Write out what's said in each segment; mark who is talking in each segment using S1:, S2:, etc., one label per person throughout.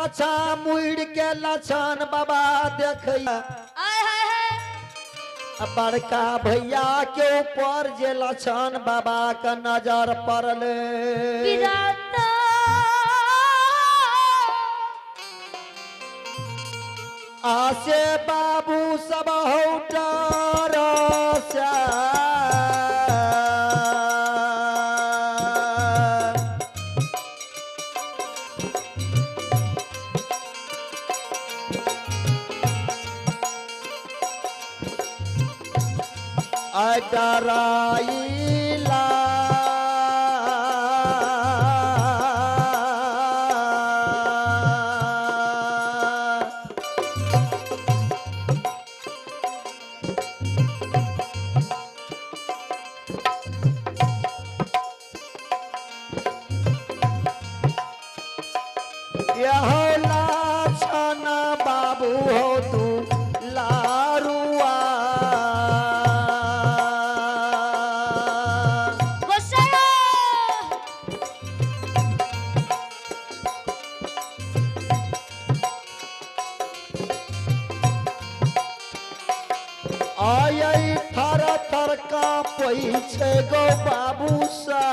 S1: पाछा मुड़ के लछन बाबा देखैया बड़का भैया के ऊपर जे लछन बाबा का नजर पड़ले आसे बाबू सब होटर डराइला यह लाछन बाबू हो तू लारुआ आई थर थर का पैछे गो बाबू साहब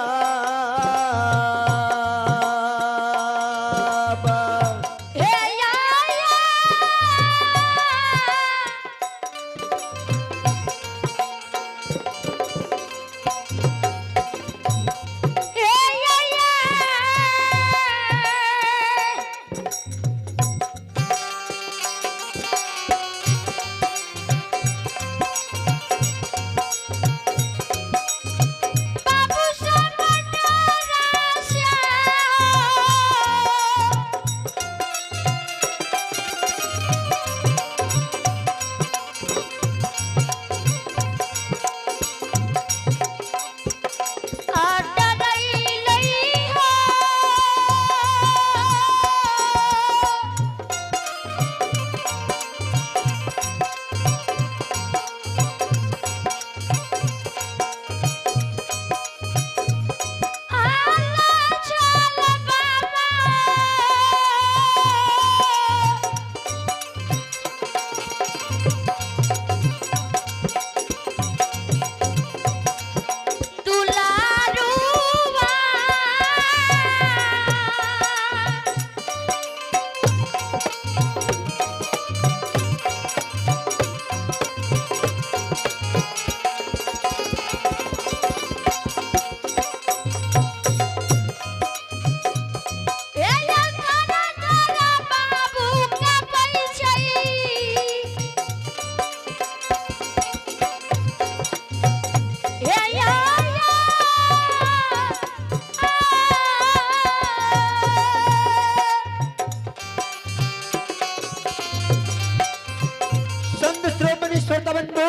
S1: श्रोता बंधु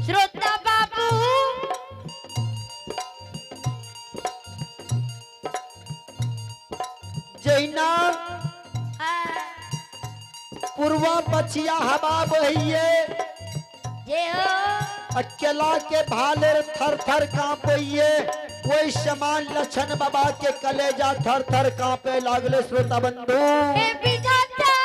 S2: श्रोता बाबू
S1: जैना पूर्वा पछिया हवा बहिए
S2: जे हो
S1: अकेला के भाले थर थर कांपइए कोई समान लक्षण बाबा के कलेजा थर थर कांपे लागले श्रोता बंधु
S2: हे विधाता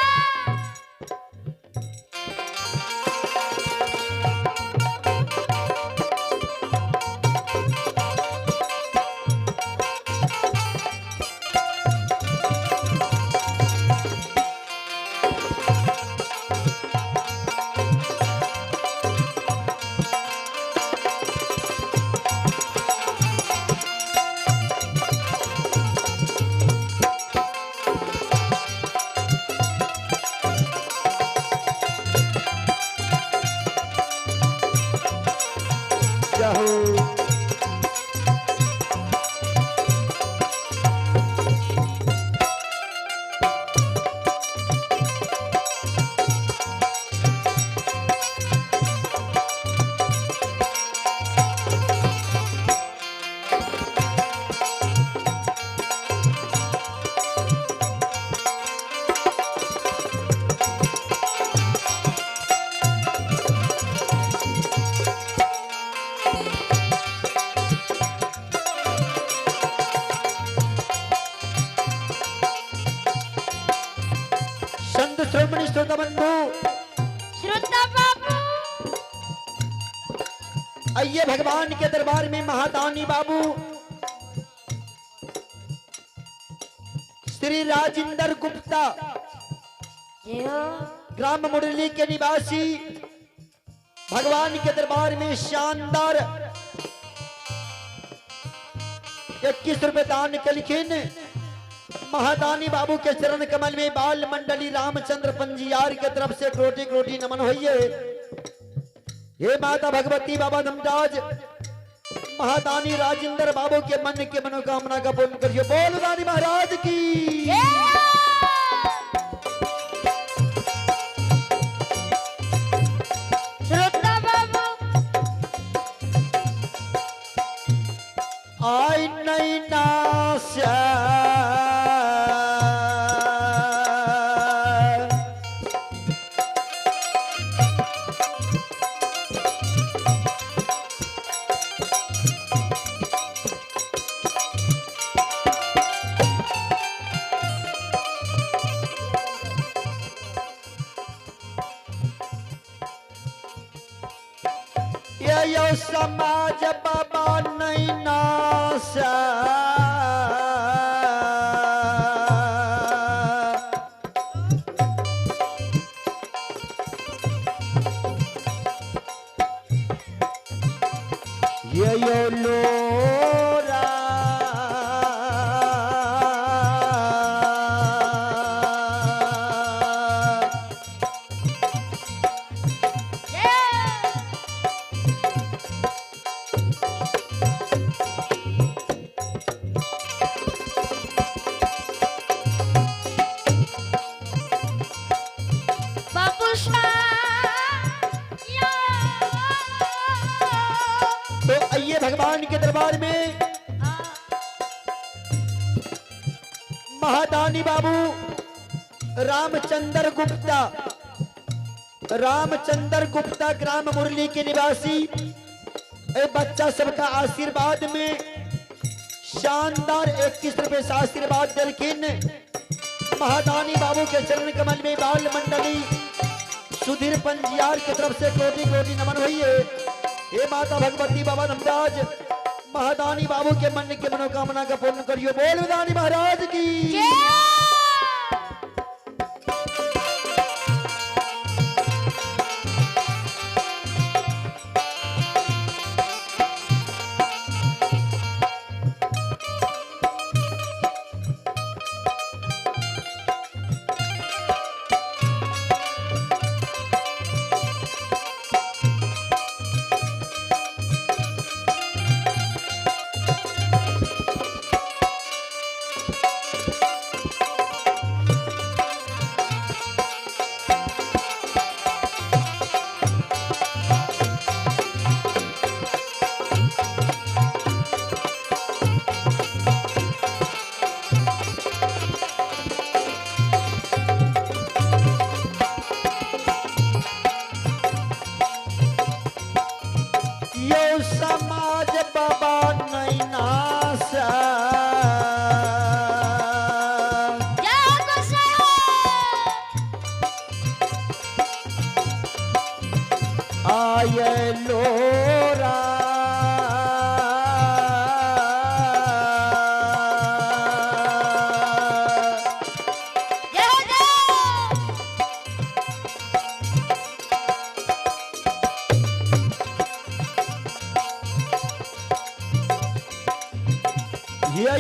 S1: संत श्रोमणी श्रोता बंधु,
S2: श्रोता बाबू,
S1: आइए भगवान के दरबार में महादानी बाबू श्री राजेंद्र गुप्ता,
S2: जय हो
S1: ग्राम मुरली के निवासी, भगवान के दरबार में शानदार 21 रुपए दान के लिखिन। महादानी बाबू के चरण कमल में बाल मंडली रामचंद्र पंजियार के तरफ से कोटि कोटि नमन होइए। हे माता भगवती बाबा धमराज, महादानी राजेंद्र बाबू के मन के मनोकामना का पूर्ण करिए। बोल दानी महाराज की।
S2: जय हो। श्रोता बाबू,
S1: आई नहीं नास्या यो समाज बाबा नहीं नासा। यो लोरा
S2: बाबू
S1: तो आइए भगवान के दरबार में महादानी बाबू रामचंद्र गुप्ता, रामचंद्र गुप्ता ग्राम मुरली के निवासी, ए बच्चा सबका आशीर्वाद में शानदार 21 रुपए से आशीर्वाद दिलखिन। महादानी बाबू के चरण कमल में बाल मंडली सुधीर पंजियार की तरफ से कोटि कोटि नमन हुई है। हे माता भगवती बाबा धमराज, महादानी बाबू के मन के मनोकामना का पूर्ण करियो। बोल दानी महाराज की।
S2: जय हो।
S1: समाज बाबा नहीं नासा। आये लोरा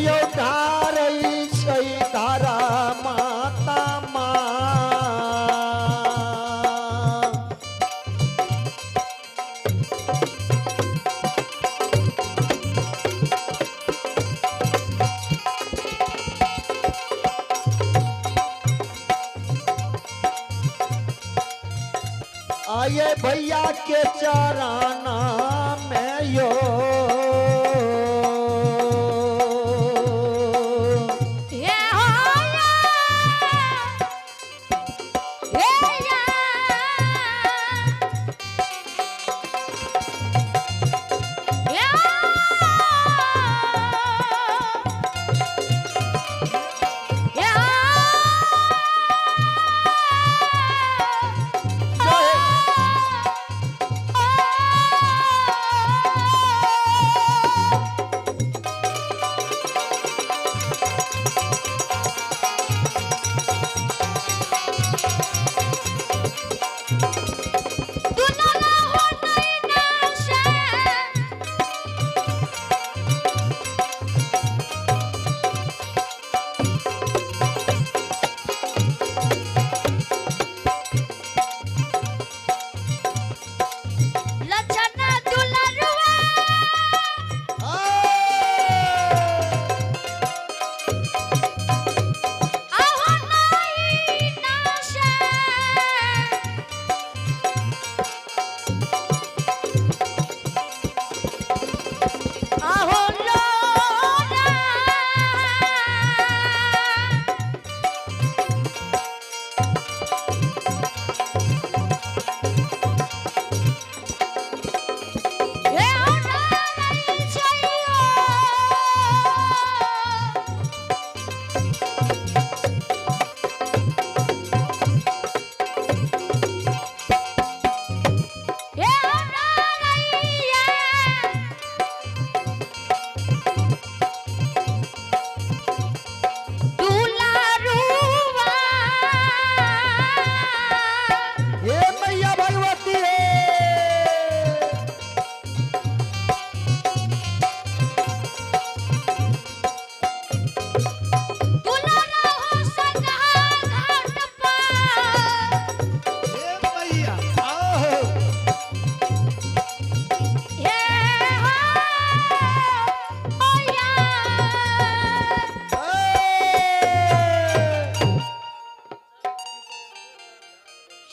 S1: यो धारई छै धारा माता माँ। आये भैया के चराना में यो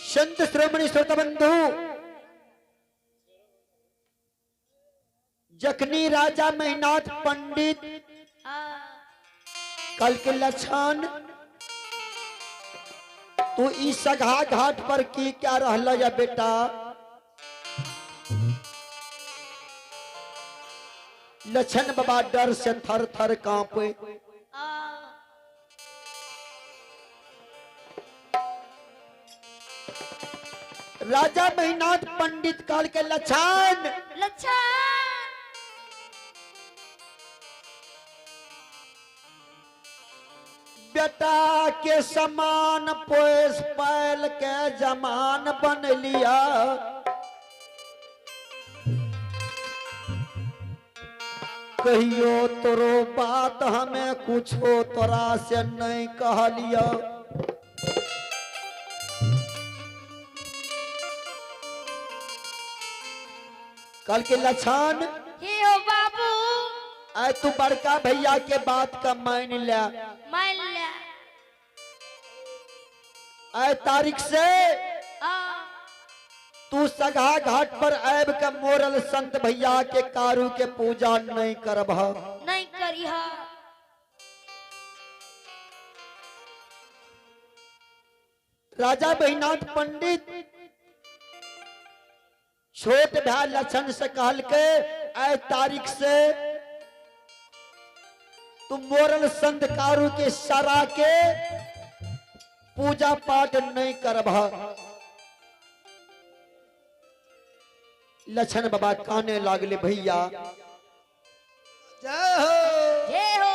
S1: संत श्रोमणी श्रोता बंधु, जखनी राजा महिनाथ पंडित कल के लक्षण तू ई सघा घाट पर की क्या रहला या बेटा? लक्षण बाबा डर से थर थर कांपे। राजा महिनाथ पंडित काल के लक्षण बेटा के समान पोस पैल के जमान बन लिया। कहियो तोरो बात हमें कुछो तोरा से नहीं कहलिया। कल के लक्षण
S2: हे हो बाबू,
S1: आए तू बड़का भैया के बात का मान लिया।
S2: मान लिया।
S1: आए तारीख से तू सघा घाट पर आब के मोरल संत भैया के कारू के पूजा नहीं करब।
S2: नहीं करी हा।
S1: राजा महिनाथ पंडित छोट भाई लक्षण से कहल के आए तारीख से तू मोरल संत कारू के सरा के पूजा पाठ नहीं करब। लक्षण बाबा काने लागले भैया। जय हो
S2: जय हो।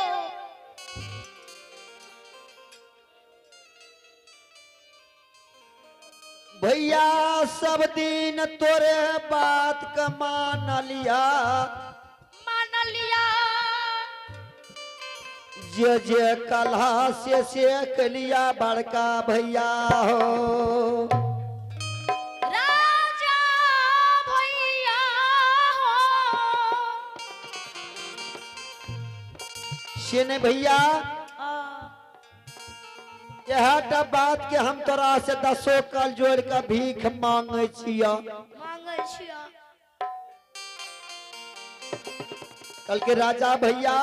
S1: भैया सब दिन तोरे बात का मान लिया।
S2: मान लिया।
S1: जे कलहा से सेक लिया बड़का भैया हो।
S2: राजा भैया हो।
S1: से ने भैया यह बात के हम तोरा से 10 कल जोड़ के भीख मांगे छिया।
S2: मांगे छिया।
S1: कल के राजा भैया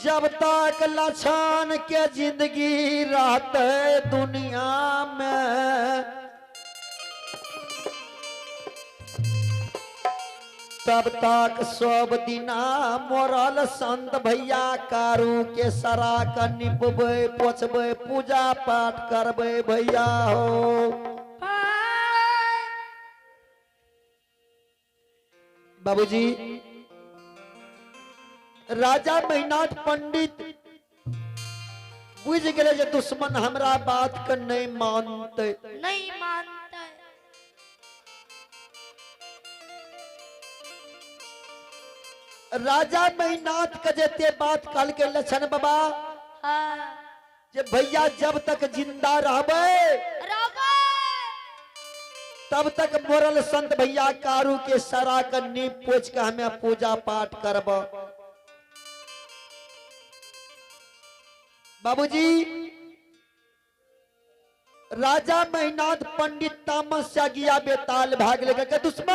S1: जब तक लक्षण के जिंदगी रहते दुनिया में तब तक सब दिना मोरल संत भैया कारू के सरा का निपबे पोछबे पूजा पाठ करबे भैया हो। बाबूजी राजा महिनाथ पंडित बुझ गए जे दुश्मन हमरा बात के नहीं मानते।
S2: नहीं मानता।
S1: राजा महिनाथ के जेते बात कल के लक्षण बाबा जे भैया जब तक जिंदा रहबे तब तक मोरल संत भैया कारू के सरा के नींव पोछ के हमें पूजा पाठ करब। बाबूजी राजा महिनाथ पंडित तामस से गया बेताल भाग लेगा के दुश्मन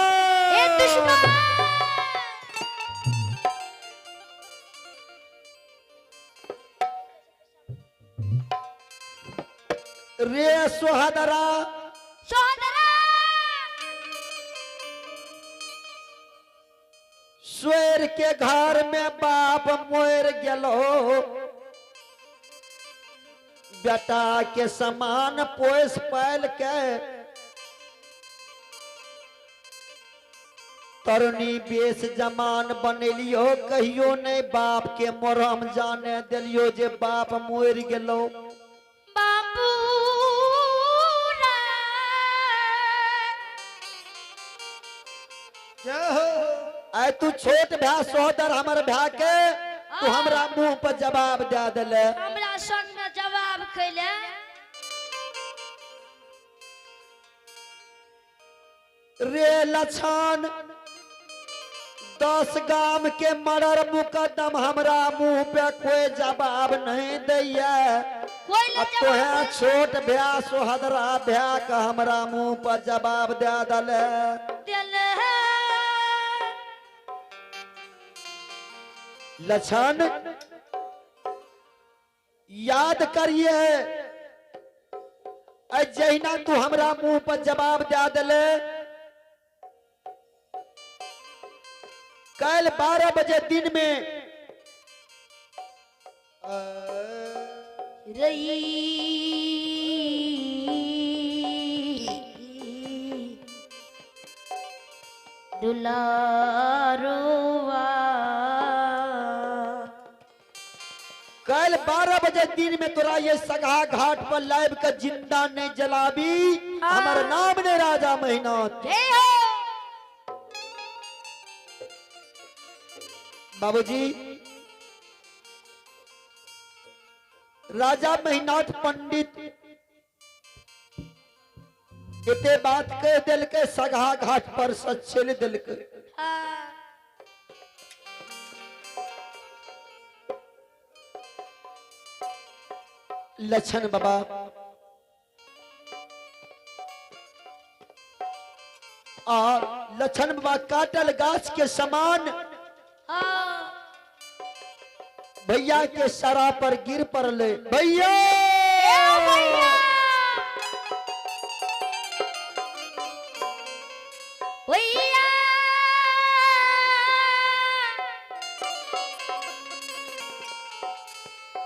S1: रे सोहदरा स्वेर के घर में बाप मोर गेलो। बेटा के समान पोस पैल के तरुणी बेस जमान बनेलियो। कहियो नहीं बाप के मोरम जाने दिलियो जे बाप मोर गेलो।
S2: बाबू
S1: आय तू छोट भै सोहदर हमर भै के तू हमरा मुंह पर जवाब दे दिले।
S2: हमरा संग में जवाब खैले।
S1: रे लक्षण 10 गाम के मर्डर मुकदम हमरा मुंह पे कोई जवाब नहीं दैया।
S2: कोई ले
S1: अब तो है
S2: जवाब
S1: छोट भ्या सोहदरा भ्या का हमरा मुंह पर जवाब दे दल
S2: दिल है
S1: लछन याद करिए जहिना तू हमरा मुंह पर जवाब दे दले कल 12 बजे दिन में
S2: रही दुलारुआ
S1: कल 12 बजे दिन में तोरा ये सगहा घाट पर लाइव का जिंदा ने जलाबी हमारा नाम ने राजा मेहनत
S2: जय हो
S1: बाबूजी राजा मेहनाथ पंडित इते बात कह दिल के सगहा घाट पर सचल दिल के
S2: हाँ
S1: लछन बाबा और लछन बाबा काटल गाछ के समान
S2: हाँ
S1: भैया के सरा पर गिर पड़ले भैया
S2: भैया भैया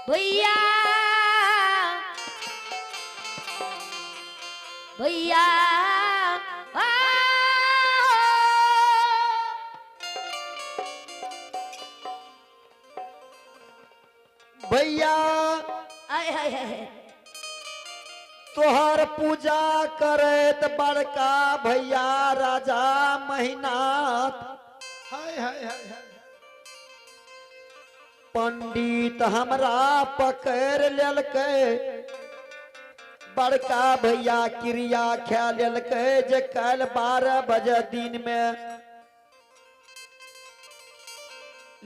S2: भैया भैया
S1: भैया
S2: आय हाय हाय
S1: तोहर पूजा करत बड़का भैया राजा महिनाथ
S3: हाय हाय हाय हाय
S1: पंडित हमरा पकड़ लेलकै बड़का भैया क्रिया खा लेलकै जे कल 12 बजे दिन में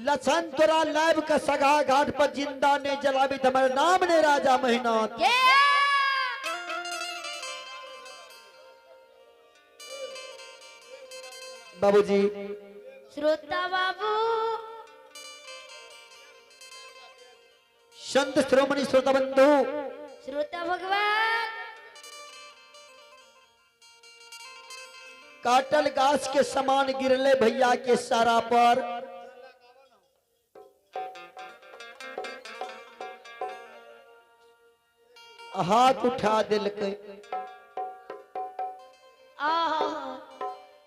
S1: लछन तोरा लाइव का सगा घाट पर जिंदा ने जलाबी हमारे नाम ने राजा मेहनत बाबूजी
S2: श्रोता बाबू
S1: संत श्रोमणी श्रोता बंधु
S2: श्रोता भगवान
S1: काटल गाछ के समान गिरले भैया के सारा पर हाथ उठा दिलकै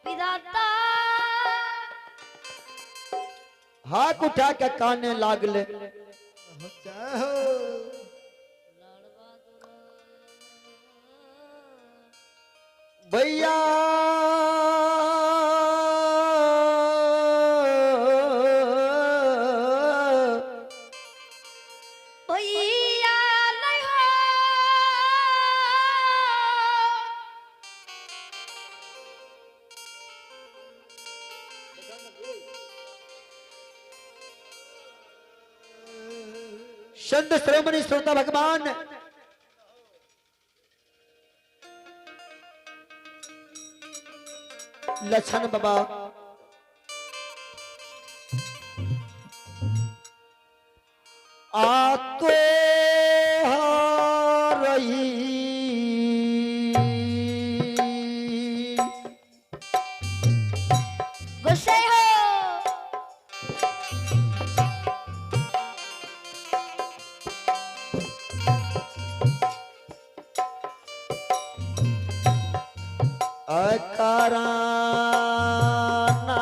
S2: विधाता
S1: हाथ उठा के काने लागले
S3: जय हो
S1: भैया
S2: भैया नहीं हो
S1: संत श्रोमणी श्रोता भगवान लछन बाबा आतो रही
S2: गुस्से हो
S1: अकाराना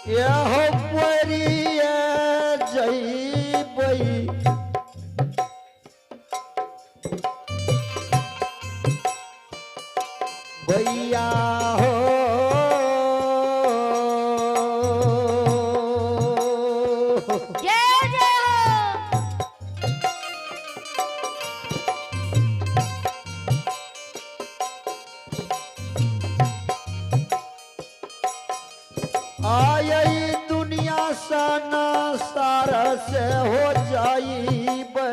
S1: यह परिया जईबई भैया हो आई दुनिया साना सारा से हो जाई बे।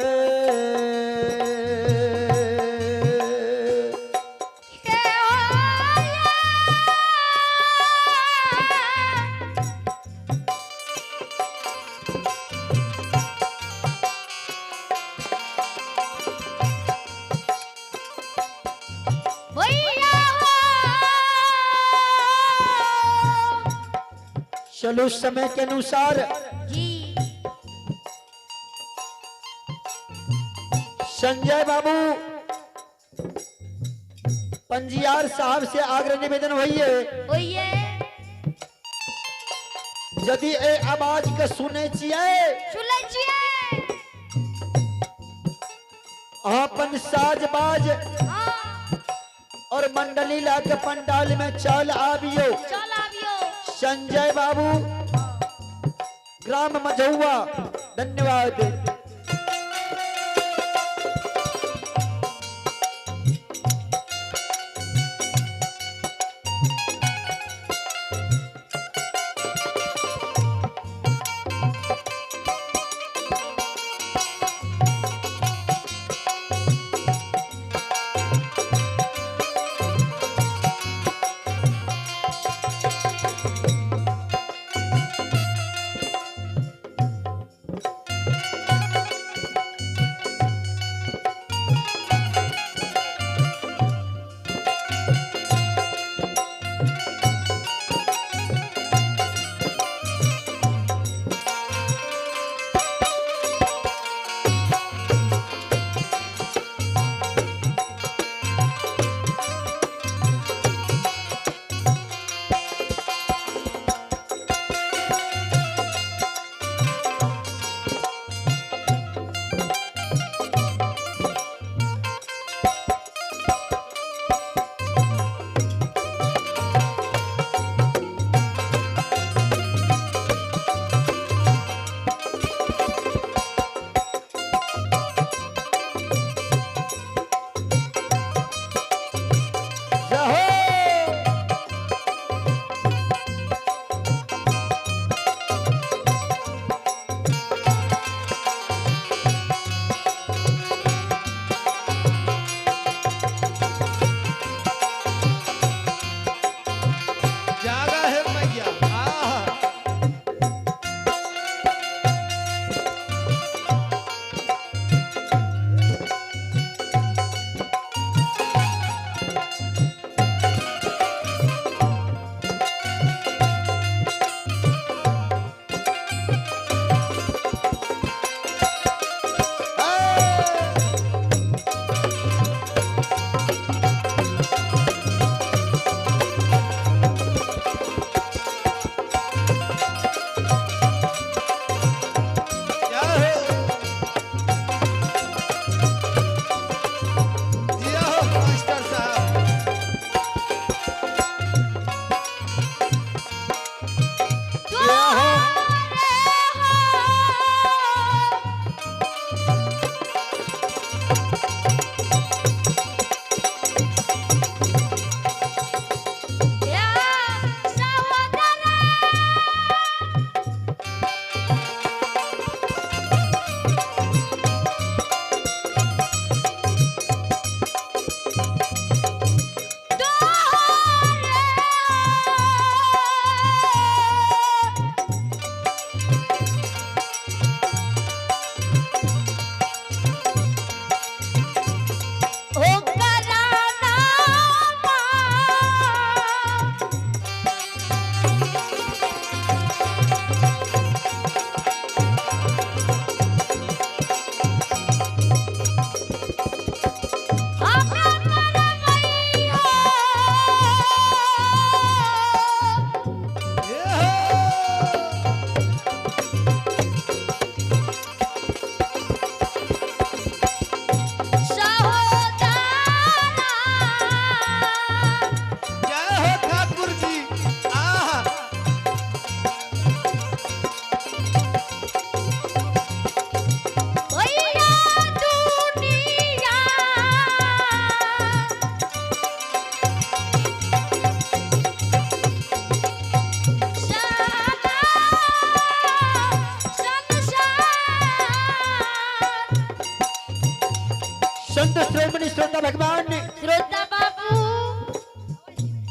S1: चलो समय के अनुसार
S2: जी
S1: संजय बाबू पंजियार साहब से आग्रह निवेदन हुई है यदि ए आवाज के सुने छिए अपन साजबाज और मंडली ला के पंडाल में चल आवियो। संजय बाबू ग्राम मझौआ धन्यवाद। माता भगवान
S2: श्रोता बाबू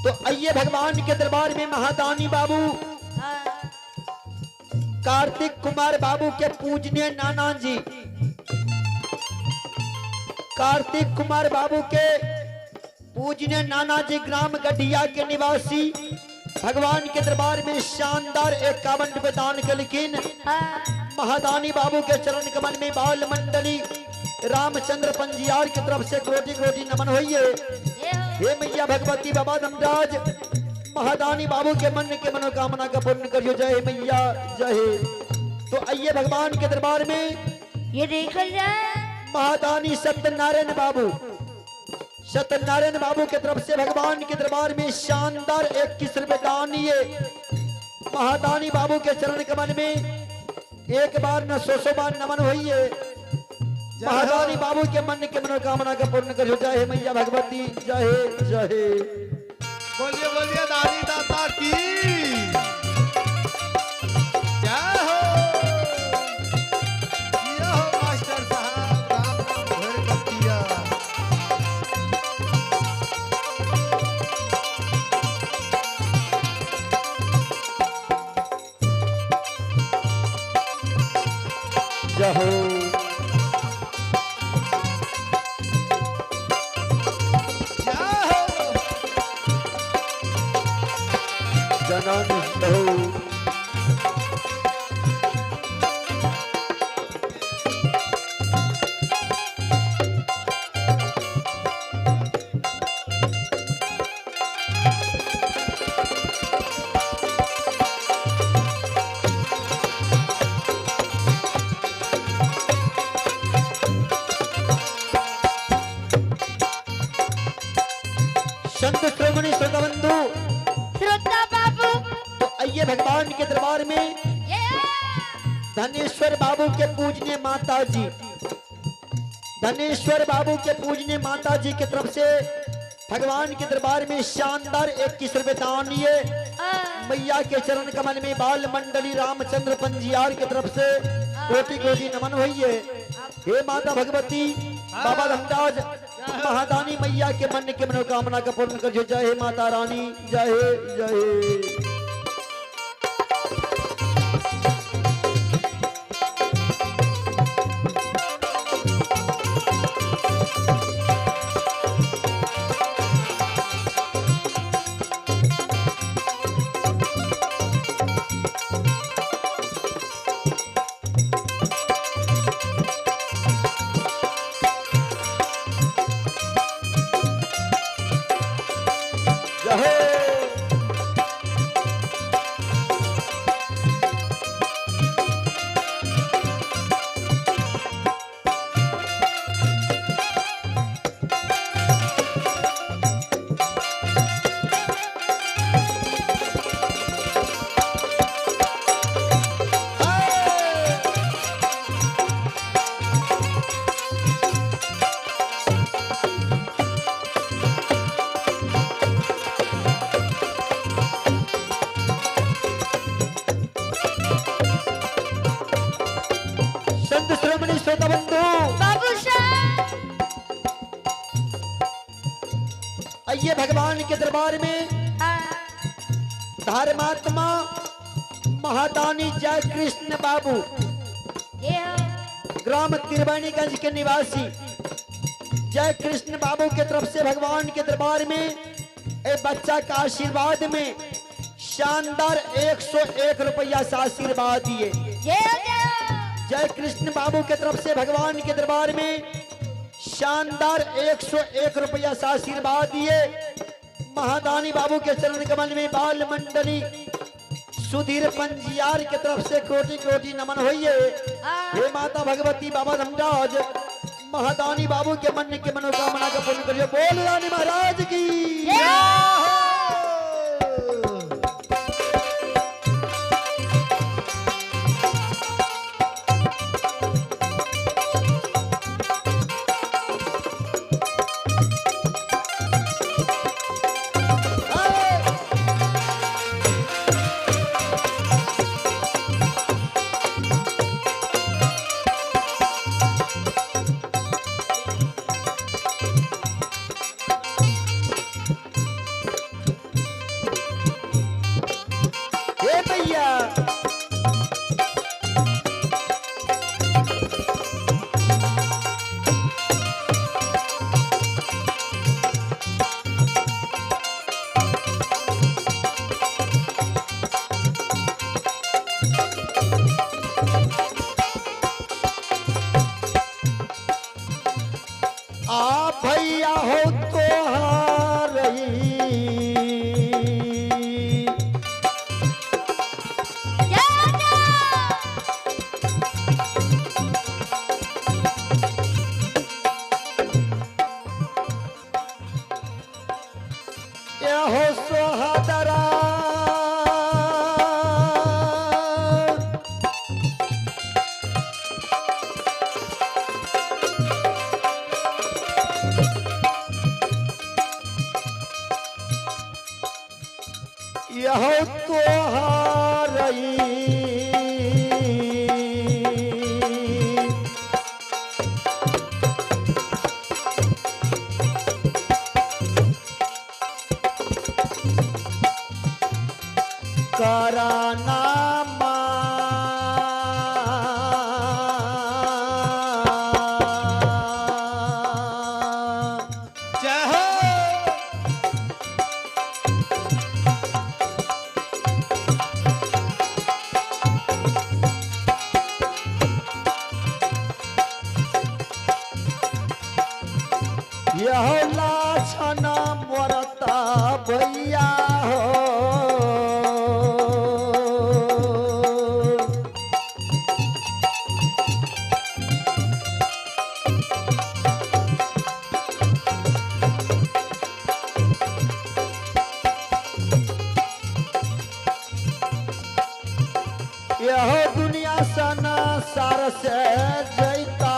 S1: तो आइए भगवान के दरबार में महादानी बाबू
S2: हाँ,
S1: कार्तिक कुमार बाबू के पूजनीय नाना जी कार्तिक कुमार बाबू के पूजनीय नाना जी ग्राम गढ़िया के निवासी भगवान के दरबार में शानदार 51 रुपए दान कलकिन
S2: हाँ,
S1: महादानी बाबू के चरण कमल में बाल मंडली रामचंद्र पंजियार की तरफ से कोटि कोटि नमन होइए।
S2: ये हो
S1: हे मैया भगवती बाबा धमराज महादानी बाबू के मन के मनोकामना का पूर्ण करियो। जय मैया जय। तो आइए भगवान के दरबार में
S2: ये देखल जाए
S1: महादानी सत्यनारायण बाबू की तरफ से भगवान के दरबार में शानदार 21 रुपए दान ये महादानी बाबू के चरण कमल में एक बार न 100 बार नमन होइए। महादानी बाबू के मन के मनोकामना का पूर्ण करियो। जय मैया भगवती जय जय।
S3: बोलिए बोलिए दानी दाता की जय हो। ये हो मास्टर साहब राम राम भर कतिया।
S1: जय हो
S3: जय हो।
S1: जनानि बहु संत श्रोमणी श्रोताबंधु
S2: श्रोता बाबू
S1: तो आइए भगवान के दरबार में
S2: ये
S1: धनेश्वर बाबू के पूजनीय माता जी धनेश्वर बाबू के पूजनीय माता जी की तरफ से भगवान के दरबार में शानदार 21 रुपए दान ये
S2: हाँ,
S1: मैया के चरण कमल में बाल मंडली रामचंद्र पंजियार की तरफ से कोटि कोटि नमन होइए। हे माता भगवती बाबा धमराज महादानी मैया के मन के मनोकामना का पूर्ण करियो। जय हे माता रानी जय जय। जय हो। संत श्रोमणी श्रोताबंधु
S2: बाबू साहब
S1: आइए भगवान के दरबार में
S2: हाँ,
S1: धर्मात्मा महादानी जय कृष्ण बाबू
S2: ये हो
S1: ग्राम त्रिवेणीगंज के निवासी जय कृष्ण बाबू के तरफ से भगवान के दरबार में एक बच्चा का आशीर्वाद में शानदार 101 रुपया से आशीर्वाद दिए।
S2: ये हो गया
S1: जय कृष्ण बाबू के तरफ से भगवान के दरबार में शानदार 101 रुपया से आशीर्वाद दिए। महादानी बाबू के चरण कमल में बाल मंडली सुधीर पंजियार की तरफ से कोटि कोटि नमन होइए। हे माता भगवती बाबा धमराज महादानी बाबू के मन के मनोकामना का पूर्ण करियो। बोल रानी महाराज की गोहारई कराना
S3: जय हो
S1: यह लाछना मरता भैया हो यह दुनिया सना सार से जैता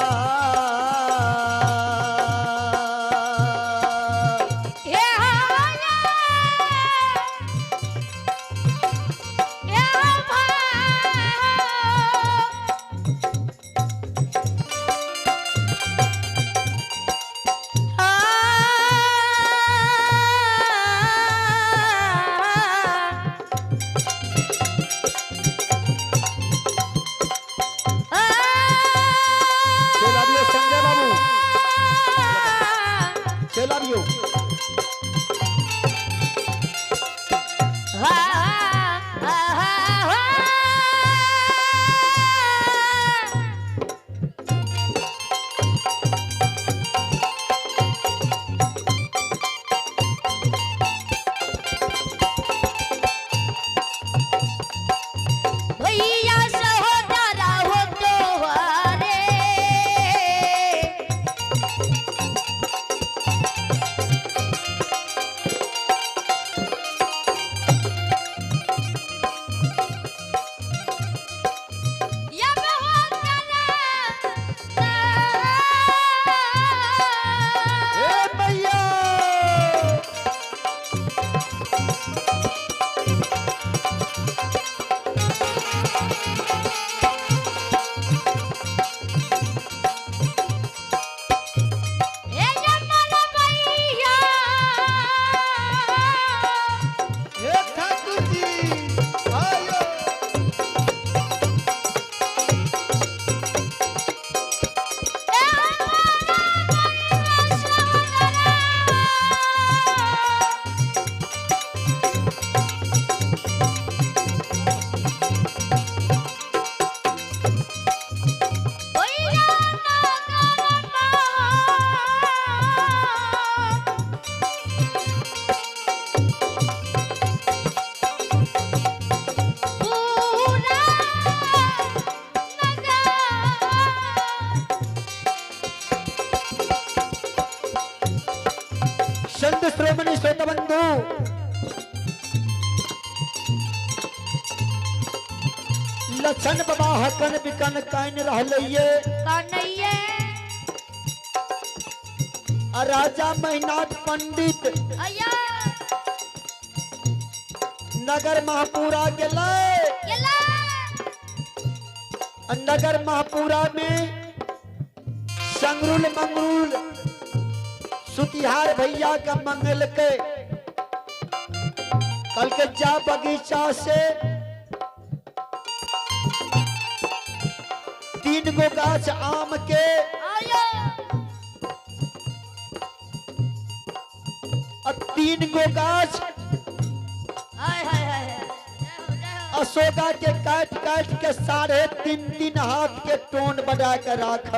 S1: चलाबियो संजय बाबू चलाबियो
S2: भैया सहोदरा हो तोहरे या बहुत
S1: ए भैया
S2: ए जमल भैया
S3: हे ठाकुर जी आयो
S2: ए हमारा सहोदरा भैया पूरा
S1: संत श्रोमणी श्रोत बंधु लक्षण बाबा हकन बिकन काइन रहलैये
S2: कन्हैया
S1: आ राजा महिनाथ पंडित
S2: अया
S1: नगर महापुरा गेलै
S2: गेला
S1: आ नगर महापुरा में संगरुल मंगरुल सुतिहार भैया का मंगल के कल के जा बगीचा से 3 गो गाछ आम के
S2: आयो
S1: और 3 गो गाछ
S2: हाय हाय हाय जय हो जय हो
S1: अशोका के काट काट के 3.5 हाथ के टोन बना के राख